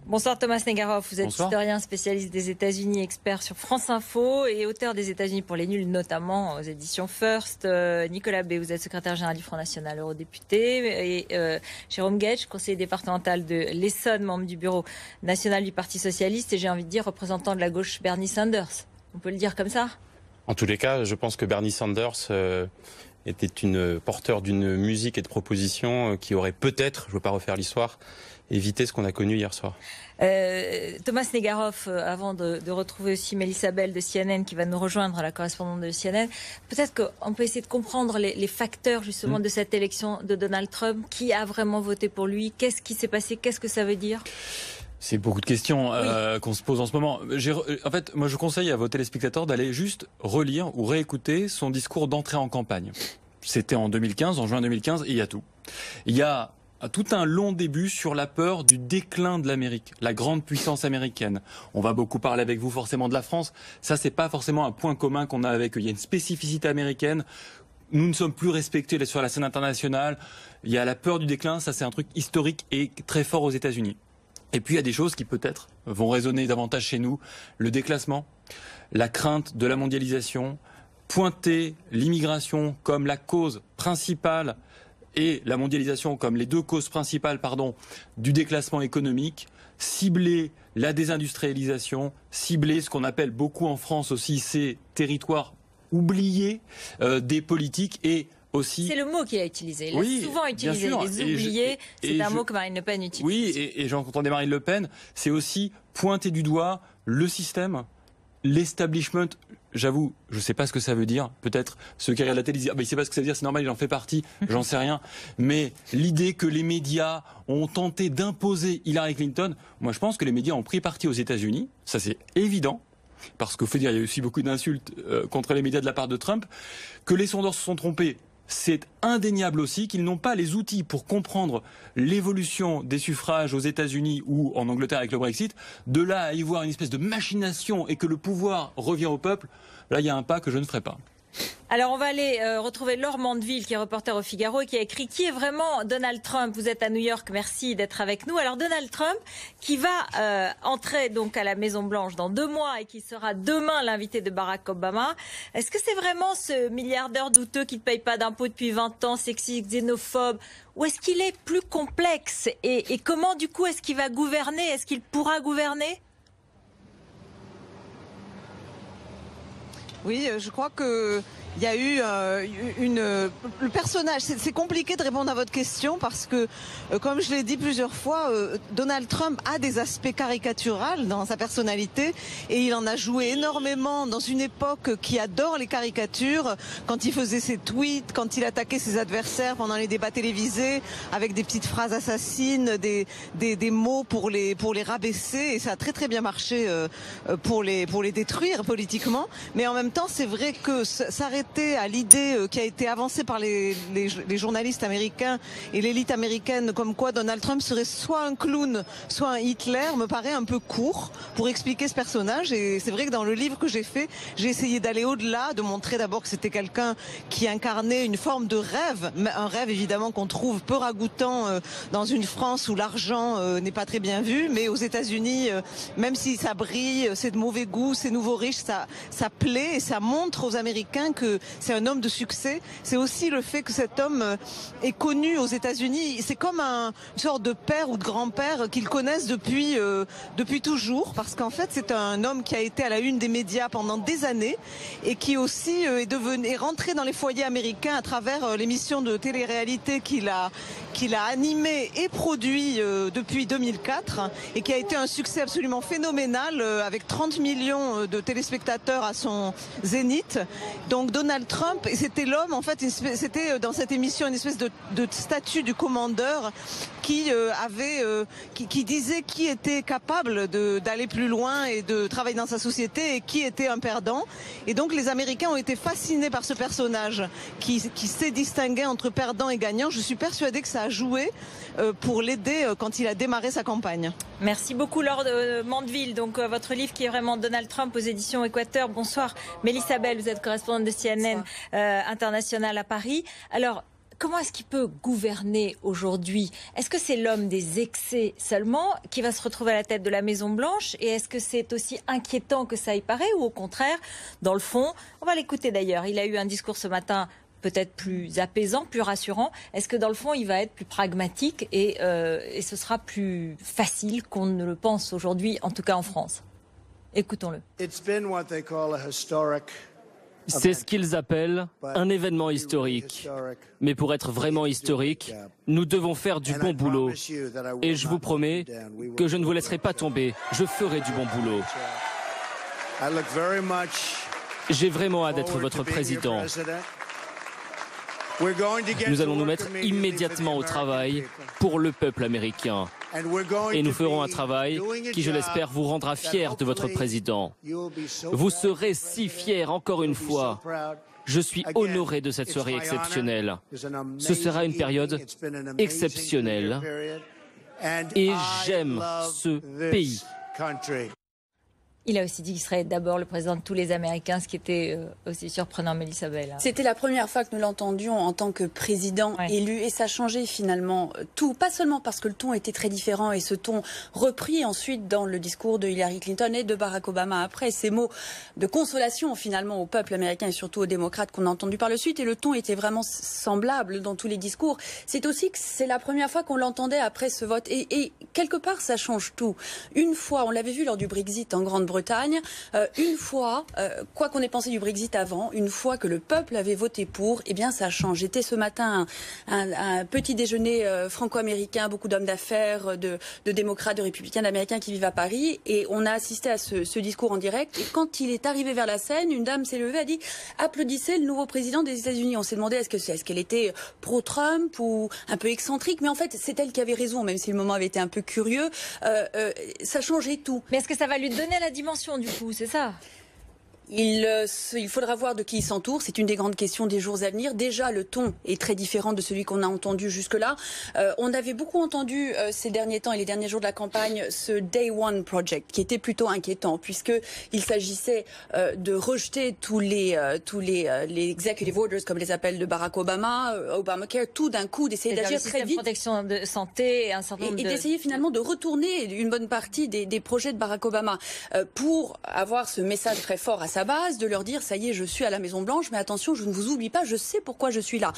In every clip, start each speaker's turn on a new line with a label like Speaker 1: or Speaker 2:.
Speaker 1: Bonsoir Thomas Negaroff, vous êtes
Speaker 2: Bonsoir.
Speaker 1: historien spécialiste des États-Unis, expert sur France Info et auteur des États-Unis pour les nuls, notamment aux éditions First. Nicolas B, vous êtes secrétaire général du Front National, eurodéputé, et Jérôme Guedj, conseiller départemental de l'Essonne, membre du bureau national du Parti socialiste et j'ai envie de dire représentant de la gauche Bernie Sanders. On peut le dire comme ça?
Speaker 2: En tous les cas, je pense que Bernie Sanders était porteur d'une musique et de propositions qui aurait peut-être, je ne veux pas refaire l'histoire, évité ce qu'on a connu hier soir.
Speaker 1: Thomas Negaroff, avant de retrouver aussi Mélissa Bell de CNN qui va nous rejoindre, la correspondante de CNN, peut-être qu'on peut essayer de comprendre les facteurs justement de cette élection de Donald Trump. Qui a vraiment voté pour lui? Qu'est-ce qui s'est passé? Qu'est-ce que ça veut dire?
Speaker 3: C'est beaucoup de questions qu'on se pose en ce moment. En fait, moi je conseille à vos téléspectateurs d'aller juste relire ou réécouter son discours d'entrée en campagne. C'était en 2015, en juin 2015, et il y a tout. Il y a tout un long début sur la peur du déclin de l'Amérique, la grande puissance américaine. On va beaucoup parler avec vous forcément de la France. Ça, c'est pas forcément un point commun qu'on a avec eux. Il y a une spécificité américaine. Nous ne sommes plus respectés sur la scène internationale. Il y a la peur du déclin. Ça, c'est un truc historique et très fort aux États-Unis. Et puis il y a des choses qui peut-être vont résonner davantage chez nous. Le déclassement, la crainte de la mondialisation, pointer l'immigration comme la cause principale et la mondialisation comme les deux causes principales, du déclassement économique, cibler la désindustrialisation, cibler ce qu'on appelle beaucoup en France aussi ces territoires oubliés des politiques et aussi...
Speaker 1: C'est le mot qu'il a utilisé. Il a souvent utilisé les oubliés. C'est un mot que Marine Le Pen utilise.
Speaker 3: Oui, et j'entendais Marine Le Pen, c'est aussi pointer du doigt le système, l'establishment. J'avoue, je ne sais pas ce que ça veut dire. Peut-être ceux qui regardent la télé disent il ne sait pas ce que ça veut dire, c'est normal, il en fait partie, j'en sais rien. Mais l'idée que les médias ont tenté d'imposer Hillary Clinton, moi je pense que les médias ont pris parti aux États-Unis, ça c'est évident. Parce qu'il faut dire, il y a aussi beaucoup d'insultes contre les médias de la part de Trump. Que les sondeurs se sont trompés, c'est indéniable aussi. Qu'ils n'ont pas les outils pour comprendre l'évolution des suffrages aux États-Unis ou en Angleterre avec le Brexit. De là à y voir une espèce de machination et que le pouvoir revient au peuple, là il y a un pas que je ne ferai pas.
Speaker 1: Alors on va aller retrouver Laure Mandeville qui est reporter au Figaro et qui a écrit « Qui est vraiment Donald Trump ?» Vous êtes à New York, merci d'être avec nous. Alors Donald Trump qui va entrer donc à la Maison Blanche dans 2 mois et qui sera demain l'invité de Barack Obama. Est-ce que c'est vraiment ce milliardaire douteux qui ne paye pas d'impôts depuis 20 ans, sexiste, xénophobe, ou est-ce qu'il est plus complexe et comment du coup est-ce qu'il va gouverner? Est-ce qu'il pourra gouverner?
Speaker 4: Oui, je crois que il y a eu le personnage. C'est compliqué de répondre à votre question parce que, comme je l'ai dit plusieurs fois, Donald Trump a des aspects caricaturaux dans sa personnalité et il en a joué énormément dans une époque qui adore les caricatures. Quand il faisait ses tweets, quand il attaquait ses adversaires pendant les débats télévisés avec des petites phrases assassines, des mots pour les rabaisser, et ça a très très bien marché pour les détruire politiquement. Mais en même temps, c'est vrai que s'arrêter à l'idée qui a été avancée par les journalistes américains et l'élite américaine comme quoi Donald Trump serait soit un clown, soit un Hitler, me paraît un peu court pour expliquer ce personnage. Et c'est vrai que dans le livre que j'ai fait, j'ai essayé d'aller au-delà, de montrer d'abord que c'était quelqu'un qui incarnait une forme de rêve, un rêve évidemment qu'on trouve peu ragoûtant dans une France où l'argent n'est pas très bien vu, mais aux États-Unis, même si ça brille, c'est de mauvais goût, c'est nouveau riche, ça plaît et ça montre aux Américains que c'est un homme de succès. C'est aussi le fait que cet homme est connu aux États-Unis. C'est comme une sorte de père ou de grand-père qu'ils connaissent depuis toujours, parce qu'en fait c'est un homme qui a été à la une des médias pendant des années et qui aussi est rentré dans les foyers américains à travers l'émission de télé-réalité qu'il a animé et produit depuis 2004 et qui a été un succès absolument phénoménal avec 30 millions de téléspectateurs à son zénith. Donc Donald Trump, c'était l'homme, en fait, c'était dans cette émission une espèce de statut du commandeur qui disait qui était capable d'aller plus loin et de travailler dans sa société et qui était un perdant. Et donc les Américains ont été fascinés par ce personnage qui s'est distingué entre perdant et gagnant. Je suis persuadée que ça a joué pour l'aider quand il a démarré sa campagne.
Speaker 1: Merci beaucoup Laure Mandeville. Donc votre livre qui est vraiment Donald Trump aux éditions Équateur. Bonsoir Mélissa Bell, vous êtes correspondante de CNN internationale à Paris. Alors comment est-ce qu'il peut gouverner aujourd'hui? Est-ce que c'est l'homme des excès seulement qui va se retrouver à la tête de la Maison-Blanche? Et est-ce que c'est aussi inquiétant que ça y paraît? Ou au contraire, dans le fond, on va l'écouter d'ailleurs, il a eu un discours ce matin peut-être plus apaisant, plus rassurant. Est-ce que dans le fond, il va être plus pragmatique et ce sera plus facile qu'on ne le pense aujourd'hui, en tout cas en France? Écoutons-le.
Speaker 5: C'est ce qu'ils appellent un événement historique. Mais pour être vraiment historique, nous devons faire du bon boulot. Et je vous promets que je ne vous laisserai pas tomber. Je ferai du bon boulot. J'ai vraiment hâte d'être votre président. Nous allons nous mettre immédiatement au travail pour le peuple américain. Et nous ferons un travail qui, je l'espère, vous rendra fiers de votre président. Vous serez si fiers, encore une fois. Je suis honoré de cette soirée exceptionnelle. Ce sera une période exceptionnelle. Et j'aime ce pays.
Speaker 1: Il a aussi dit qu'il serait d'abord le président de tous les Américains, ce qui était aussi surprenant, Mélissa Bell.
Speaker 6: C'était la première fois que nous l'entendions en tant que président élu, et ça changeait finalement tout. Pas seulement parce que le ton était très différent, et ce ton repris ensuite dans le discours de Hillary Clinton et de Barack Obama après, ces mots de consolation finalement au peuple américain et surtout aux démocrates qu'on a entendu par la suite, et le ton était vraiment semblable dans tous les discours. C'est aussi que c'est la première fois qu'on l'entendait après ce vote, et quelque part ça change tout. Une fois, on l'avait vu lors du Brexit en Grande-Bretagne, une fois, quoi qu'on ait pensé du Brexit avant, une fois que le peuple avait voté pour, eh bien ça change. J'étais ce matin un petit déjeuner franco-américain, beaucoup d'hommes d'affaires, de démocrates, de républicains, d'américains qui vivent à Paris, et on a assisté à ce discours en direct. Et quand il est arrivé vers la scène, une dame s'est levée, a dit « Applaudissez le nouveau président des États-Unis ». On s'est demandé est-ce qu'elle était pro-Trump ou un peu excentrique, mais en fait c'est elle qui avait raison, même si le moment avait été un peu curieux. Ça changeait tout.
Speaker 1: Mais est-ce que ça va lui donner la dimension du coup, c'est ça?
Speaker 6: Il faudra voir de qui il s'entoure. C'est une des grandes questions des jours à venir. Déjà, le ton est très différent de celui qu'on a entendu jusque-là. On avait beaucoup entendu ces derniers temps et les derniers jours de la campagne ce Day One Project, qui était plutôt inquiétant, puisqu'il s'agissait de rejeter tous les executive orders, comme les appelle de Barack Obama, Obamacare, tout d'un coup, d'essayer d'agir très vite.
Speaker 1: Protection de santé et un certain nombre
Speaker 6: et d'essayer finalement de retourner une bonne partie des projets de Barack Obama pour avoir ce message très fort à sa base, de leur dire ça y est, je suis à la Maison Blanche, mais attention, je ne vous oublie pas, je sais pourquoi je suis là.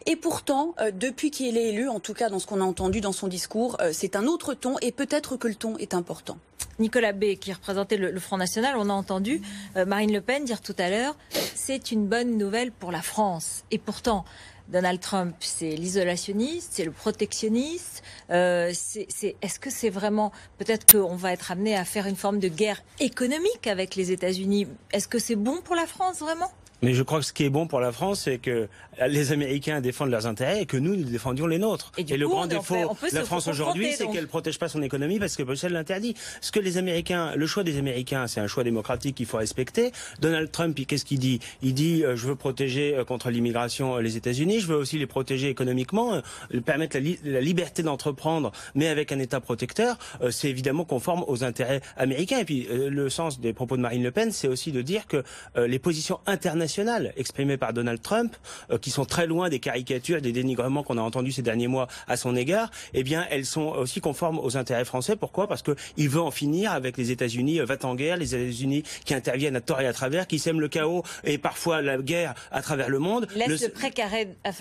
Speaker 6: Et pourtant, depuis qu'il est élu, en tout cas dans ce qu'on a entendu dans son discours, c'est un autre ton, et peut-être que le ton est important.
Speaker 1: Nicolas B, qui représentait le Front National, on a entendu Marine Le Pen dire tout à l'heure, c'est une bonne nouvelle pour la France. Et pourtant, Donald Trump, c'est l'isolationniste, c'est le protectionniste. Est-ce que c'est vraiment, peut-être qu'on va être amené à faire une forme de guerre économique avec les États-Unis? Est-ce que c'est bon pour la France vraiment?
Speaker 7: Mais je crois que ce qui est bon pour la France, c'est que les Américains défendent leurs intérêts et que nous défendions les nôtres. Et le grand défaut de la France aujourd'hui, c'est qu'elle ne protège pas son économie parce que Bruxelles l'interdit. Ce que les Américains, le choix des Américains, c'est un choix démocratique qu'il faut respecter. Donald Trump, qu'est-ce qu'il dit? Il dit je veux protéger contre l'immigration les États-Unis, je veux aussi les protéger économiquement, permettre la liberté d'entreprendre, mais avec un État protecteur. C'est évidemment conforme aux intérêts américains. Et puis le sens des propos de Marine Le Pen, c'est aussi de dire que les positions internationales exprimées par Donald Trump, qui sont très loin des caricatures, des dénigrements qu'on a entendus ces derniers mois à son égard, eh bien, elles sont aussi conformes aux intérêts français. Pourquoi? Parce qu'il veut en finir avec les États-Unis va-t-en-guerre, les États-Unis qui interviennent à tort et à travers, qui sèment le chaos et parfois la guerre à travers le monde.
Speaker 1: Il laisse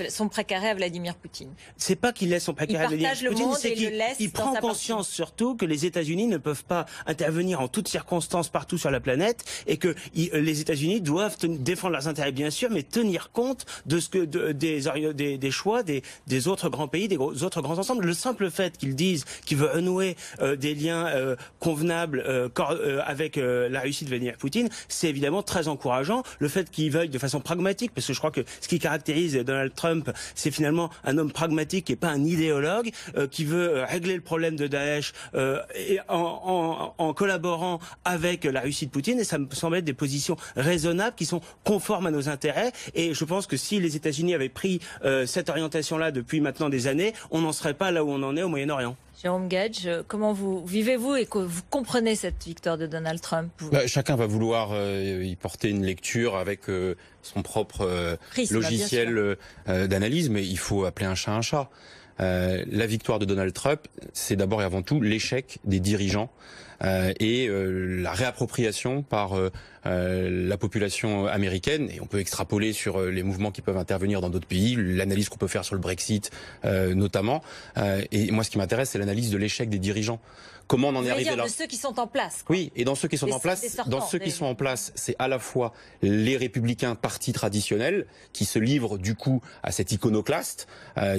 Speaker 1: son précaré à Vladimir Poutine.
Speaker 7: C'est pas qu'il laisse son précaré à Vladimir Poutine, c'est qu'il prend conscience surtout que les États-Unis ne peuvent pas intervenir en toutes circonstances partout sur la planète et que les États-Unis doivent défendre leurs intérêts bien sûr, mais tenir compte de ce que des choix des autres grands pays, des autres grands ensembles. Le simple fait qu'ils disent qu'il veut renouer des liens convenables avec la Russie de Vladimir Poutine, c'est évidemment très encourageant. Le fait qu'il veuille de façon pragmatique, parce que je crois que ce qui caractérise Donald Trump, c'est finalement un homme pragmatique et pas un idéologue, qui veut régler le problème de Daesh en collaborant avec la Russie de Poutine, et ça me semble être des positions raisonnables qui sont conformes conforme à nos intérêts. Et je pense que si les États-Unis avaient pris cette orientation-là depuis maintenant des années, on n'en serait pas là où on en est au Moyen-Orient.
Speaker 1: Jérôme Gage, comment vous vivez-vous et que vous comprenez cette victoire de Donald Trump?
Speaker 2: Chacun va vouloir y porter une lecture avec son propre logiciel d'analyse, mais il faut appeler un chat un chat. La victoire de Donald Trump, c'est d'abord et avant tout l'échec des dirigeants et la réappropriation par la population américaine, et on peut extrapoler sur les mouvements qui peuvent intervenir dans d'autres pays, l'analyse qu'on peut faire sur le Brexit notamment. Et moi, ce qui m'intéresse, c'est l'analyse de l'échec des dirigeants. Comment on en est arrivé là?
Speaker 1: De ceux qui sont en place. Quoi.
Speaker 2: Oui, et dans ceux qui sont en place, c'est à la fois les républicains partis traditionnels qui se livrent du coup à cet iconoclaste,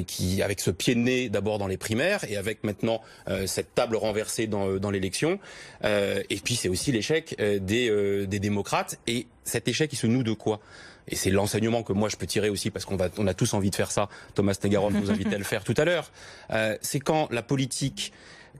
Speaker 2: qui avec ce pied de nez d'abord dans les primaires et avec maintenant cette table renversée dans l'élection. Et puis c'est aussi l'échec des démocrates. Et cet échec, il se noue de quoi? Et c'est l'enseignement que moi je peux tirer aussi, parce qu'on a tous envie de faire ça. Thomas Stegaron nous invitait à le faire tout à l'heure. C'est quand la politique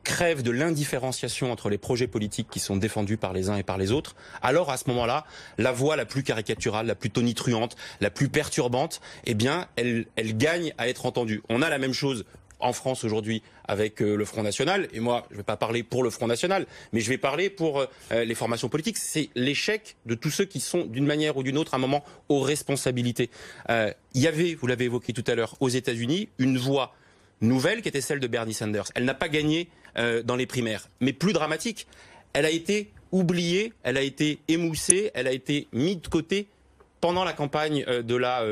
Speaker 2: crève de l'indifférenciation entre les projets politiques qui sont défendus par les uns et par les autres, alors à ce moment-là, la voix la plus caricaturale, la plus tonitruante, la plus perturbante, eh bien, elle gagne à être entendue. On a la même chose en France aujourd'hui avec le Front National, et moi je ne vais pas parler pour le Front National, mais je vais parler pour les formations politiques. C'est l'échec de tous ceux qui sont d'une manière ou d'une autre à un moment aux responsabilités. Il y avait, vous l'avez évoqué tout à l'heure, aux États-Unis, une voix nouvelle qui était celle de Bernie Sanders. Elle n'a pas gagné dans les primaires, mais plus dramatique, elle a été oubliée, elle a été émoussée, elle a été mise de côté pendant la campagne de la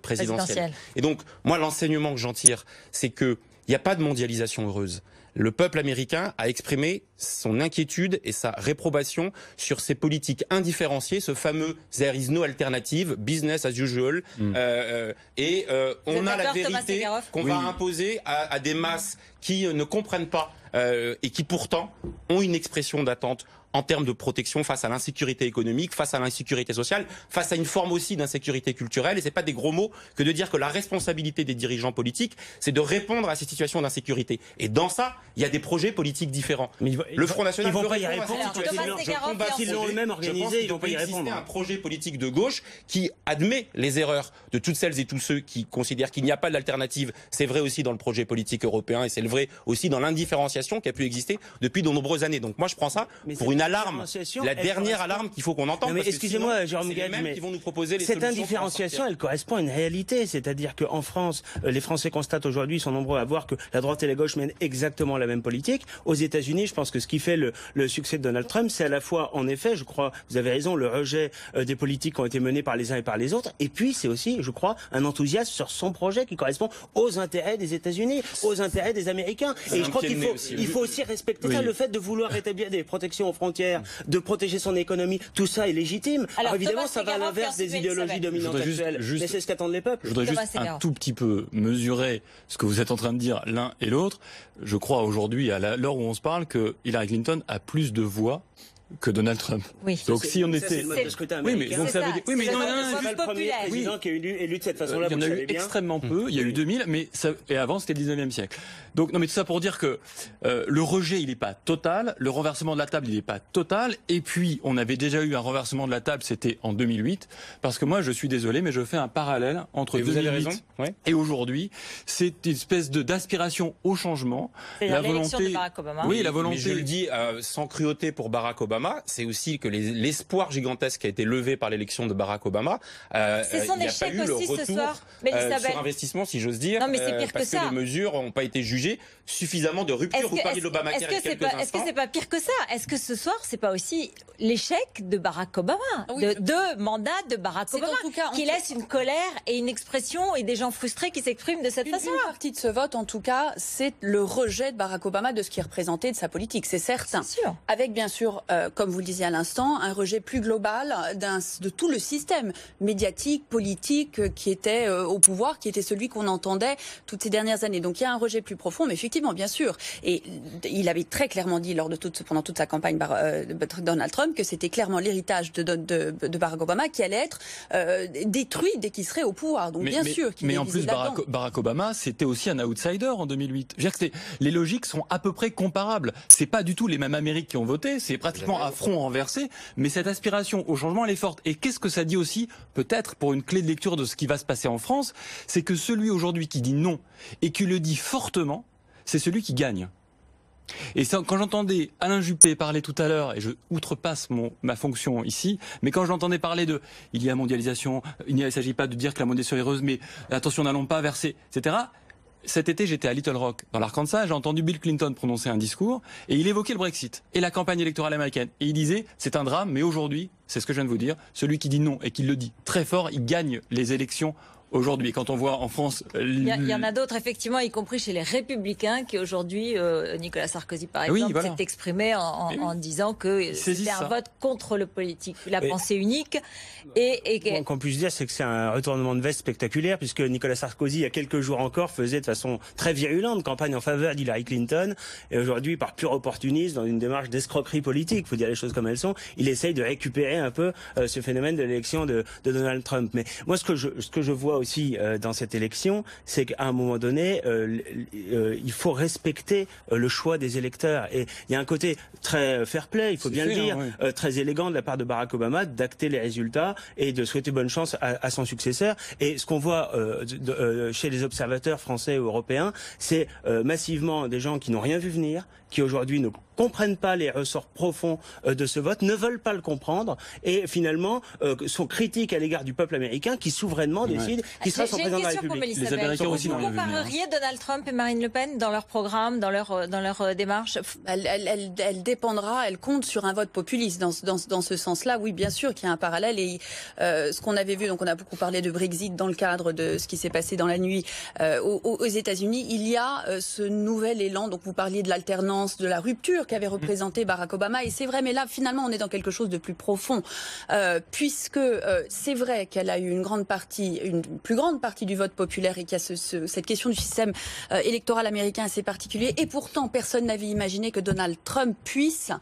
Speaker 2: présidentielle. Et donc, moi, l'enseignement que j'en tire, c'est qu'il n'y a pas de mondialisation heureuse. Le peuple américain a exprimé son inquiétude et sa réprobation sur ces politiques indifférenciées, ce fameux « there is no alternative, business as usual ». On a la vérité qu'on va imposer à des masses qui ne comprennent pas et qui pourtant ont une expression d'attente en termes de protection face à l'insécurité économique, face à l'insécurité sociale, face à une forme aussi d'insécurité culturelle. Et c'est pas des gros mots que de dire que la responsabilité des dirigeants politiques, c'est de répondre à ces situations d'insécurité. Et dans ça, il y a des projets politiques différents. Mais le Front National,
Speaker 7: ils vont pas y répondre.
Speaker 2: S'ils l'ont eux-mêmes organisé, ils vont pas y répondre. Un projet politique de gauche qui admet les erreurs de toutes celles et tous ceux qui considèrent qu'il n'y a pas d'alternative. C'est vrai aussi dans le projet politique européen et c'est vrai aussi dans l'indifférenciation qui a pu exister depuis de nombreuses années. Donc moi, je prends ça pour une alarme, la dernière alarme qu'il faut qu'on entende.
Speaker 7: Mais excusez-moi, Jérôme Gage, mais
Speaker 2: qui vont nous proposer les
Speaker 7: cette indifférenciation, elle correspond à une réalité, c'est-à-dire qu'en France, les Français constatent aujourd'hui, ils sont nombreux à voir que la droite et la gauche mènent exactement la même politique. Aux États-Unis, je pense que ce qui fait le succès de Donald Trump, c'est à la fois, en effet, je crois, vous avez raison, le rejet des politiques qui ont été menées par les uns et par les autres, et puis c'est aussi, je crois, un enthousiasme sur son projet qui correspond aux intérêts des États-Unis, aux intérêts des Américains. Et je crois qu'il faut aussi respecter ça, le fait de vouloir rétablir des protections aux frontières, de protéger son économie, tout ça est légitime. Alors évidemment, ça va à l'inverse des idéologies dominantes actuelles, mais c'est ce qu'attendent les peuples.
Speaker 3: Je voudrais juste un tout petit peu mesurer ce que vous êtes en train de dire l'un et l'autre. Je crois aujourd'hui, à l'heure où on se parle, que Hillary Clinton a plus de voix que Donald Trump.
Speaker 1: Oui.
Speaker 3: Donc si on était,
Speaker 7: oui, mais donc
Speaker 1: ça veut dire, oui, mais non,
Speaker 7: c'est pas le premier président qui est élu de cette façon-là.
Speaker 3: Il y en a eu extrêmement peu. Il y a eu 2000, mais ça, et avant c'était le 19e siècle. Donc non, mais tout ça pour dire que le rejet il n'est pas total, le renversement de la table il n'est pas total, et puis on avait déjà eu un renversement de la table, c'était en 2008, parce que moi je suis désolé, mais je fais un parallèle entre 2008 et aujourd'hui. C'est une espèce d'aspiration au changement,
Speaker 1: la volonté de Barack Obama.
Speaker 2: Oui, la volonté. Mais je le dis sans cruauté pour Barack Obama. C'est aussi que l'espoir gigantesque qui a été levé par l'élection de Barack Obama.
Speaker 1: C'est son échec aussi ce soir,
Speaker 2: sur investissement, si j'ose dire.
Speaker 1: Non, mais c'est pire
Speaker 2: parce que les mesures n'ont pas été jugées suffisamment de rupture. Vous parliez de l'Obamacare il y a quelques instants.
Speaker 1: Est-ce que c'est pas pire que ça? Est-ce que ce soir, c'est pas aussi l'échec de Barack Obama, de deux mandats de Barack Obama, qui laisse une colère et une expression et des gens frustrés qui s'expriment de cette façon-là?
Speaker 6: Une partie de ce vote, en tout cas, c'est le rejet de Barack Obama de ce qu'il représentait de sa politique, c'est certain.
Speaker 1: C'est sûr.
Speaker 6: Avec bien sûr, comme vous le disiez à l'instant, un rejet plus global de tout le système médiatique, politique qui était au pouvoir, qui était celui qu'on entendait toutes ces dernières années. Donc il y a un rejet plus profond, mais effectivement, bien sûr. Et il avait très clairement dit pendant toute sa campagne Donald Trump que c'était clairement l'héritage de Barack Obama qui allait être détruit dès qu'il serait au pouvoir. Donc bien sûr qu'il
Speaker 3: mais en plus Barack Obama, c'était aussi un outsider en 2008. Je veux dire que les logiques sont à peu près comparables. C'est pas du tout les mêmes Amériques qui ont voté, c'est pratiquement évidemment à front renversé, mais cette aspiration au changement, elle est forte. Et qu'est-ce que ça dit aussi, peut-être pour une clé de lecture de ce qui va se passer en France, c'est que celui aujourd'hui qui dit non et qui le dit fortement, c'est celui qui gagne. Et ça, quand j'entendais Alain Juppé parler tout à l'heure, et je outrepasse ma fonction ici, mais quand je l'entendais parler de il y a mondialisation, il ne s'agit pas de dire que la mondialisation est heureuse, mais attention, n'allons pas verser, etc. Cet été, j'étais à Little Rock, dans l'Arkansas, j'ai entendu Bill Clinton prononcer un discours, et il évoquait le Brexit et la campagne électorale américaine. Et il disait, c'est un drame, mais aujourd'hui, c'est ce que je viens de vous dire, celui qui dit non et qui le dit très fort, il gagne les élections aujourd'hui. Quand on voit en France...
Speaker 1: Il y en a d'autres, effectivement, y compris chez les Républicains, qui aujourd'hui, Nicolas Sarkozy, par exemple, s'est exprimé en disant que c'était un vote contre le politique, la pensée unique.
Speaker 7: Qu'on puisse dire, c'est que c'est un retournement de veste spectaculaire, puisque Nicolas Sarkozy, il y a quelques jours encore, faisait de façon très virulente campagne en faveur d'Hillary Clinton, et aujourd'hui, par pur opportunisme, dans une démarche d'escroquerie politique, il faut dire les choses comme elles sont, il essaye de récupérer un peu ce phénomène de l'élection de Donald Trump. Mais moi, ce que je vois aussi dans cette élection, c'est qu'à un moment donné, il faut respecter le choix des électeurs. Et il y a un côté très fair play, il faut bien le dire, très élégant de la part de Barack Obama d'acter les résultats et de souhaiter bonne chance à son successeur. Et ce qu'on voit chez les observateurs français et européens, c'est massivement des gens qui n'ont rien vu venir, qui aujourd'hui ne comprennent pas les ressorts profonds de ce vote, ne veulent pas le comprendre et finalement sont critiques à l'égard du peuple américain qui souverainement décide qui sera son président de la République.
Speaker 3: Les Américains aussi
Speaker 1: vous compareriez Donald Trump et Marine Le Pen dans leur programme, dans leur démarche?
Speaker 6: Elle dépendra, elle compte sur un vote populiste. Dans ce sens-là, oui, bien sûr qu'il y a un parallèle. Et ce qu'on avait vu, donc on a beaucoup parlé de Brexit dans le cadre de ce qui s'est passé dans la nuit aux États-Unis. Il y a ce nouvel élan. Donc vous parliez de l'alternance, de la rupture qu'avait représenté Barack Obama. Et c'est vrai, mais là, finalement, on est dans quelque chose de plus profond. Puisque c'est vrai qu'elle a eu une plus grande partie du vote populaire et qu'il y a cette question du système électoral américain assez particulier. Et pourtant, personne n'avait imaginé que Donald Trump puisse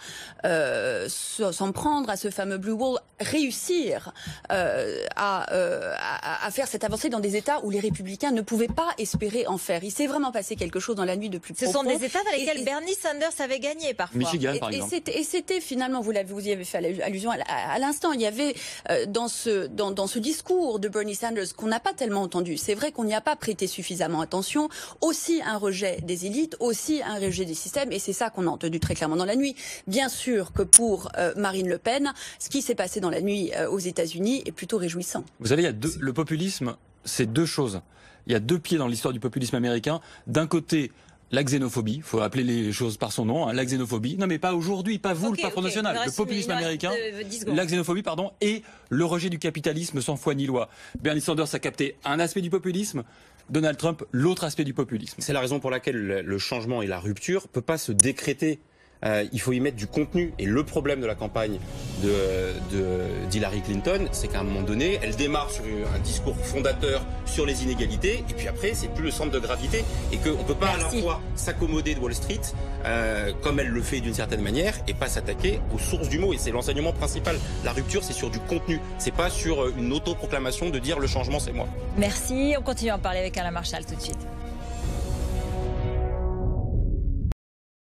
Speaker 6: s'en prendre à ce fameux Blue Wall, réussir à faire cette avancée dans des États où les républicains ne pouvaient pas espérer en faire. Il s'est vraiment passé quelque chose dans la nuit de plus profond.
Speaker 1: Ce sont des États dans lesquels Bernie Sanders avait gagné parfois.
Speaker 3: Michigan, par exemple.
Speaker 6: Et c'était finalement, vous y avez fait allusion à l'instant, il y avait dans ce discours de Bernie Sanders qu'on n'a pas tellement entendu. C'est vrai qu'on n'y a pas prêté suffisamment attention. Aussi un rejet des élites, aussi un rejet des systèmes, et c'est ça qu'on a entendu très clairement dans la nuit. Bien sûr que pour Marine Le Pen, ce qui s'est passé dans la nuit aux États-Unis est plutôt réjouissant.
Speaker 3: Vous savez, le populisme, c'est deux choses. Il y a deux pieds dans l'histoire du populisme américain. D'un côté, la xénophobie, il faut appeler les choses par son nom, la xénophobie. Non mais pas aujourd'hui, pas vous, le patron national. Le populisme américain, la xénophobie, pardon, et le rejet du capitalisme sans foi ni loi. Bernie Sanders a capté un aspect du populisme, Donald Trump, l'autre aspect du populisme.
Speaker 2: C'est la raison pour laquelle le changement et la rupture ne peuvent pas se décréter. Il faut y mettre du contenu. Et le problème de la campagne d'Hillary Clinton, c'est qu'à un moment donné, elle démarre sur un discours fondateur sur les inégalités, et puis après, c'est plus le centre de gravité, et qu'on ne peut pas à la fois s'accommoder de Wall Street, comme elle le fait d'une certaine manière, et pas s'attaquer aux sources du mot. Et c'est l'enseignement principal. La rupture, c'est sur du contenu. C'est pas sur une autoproclamation de dire le changement, c'est moi.
Speaker 1: Merci. On continue à en parler avec Alain Marchal tout de suite.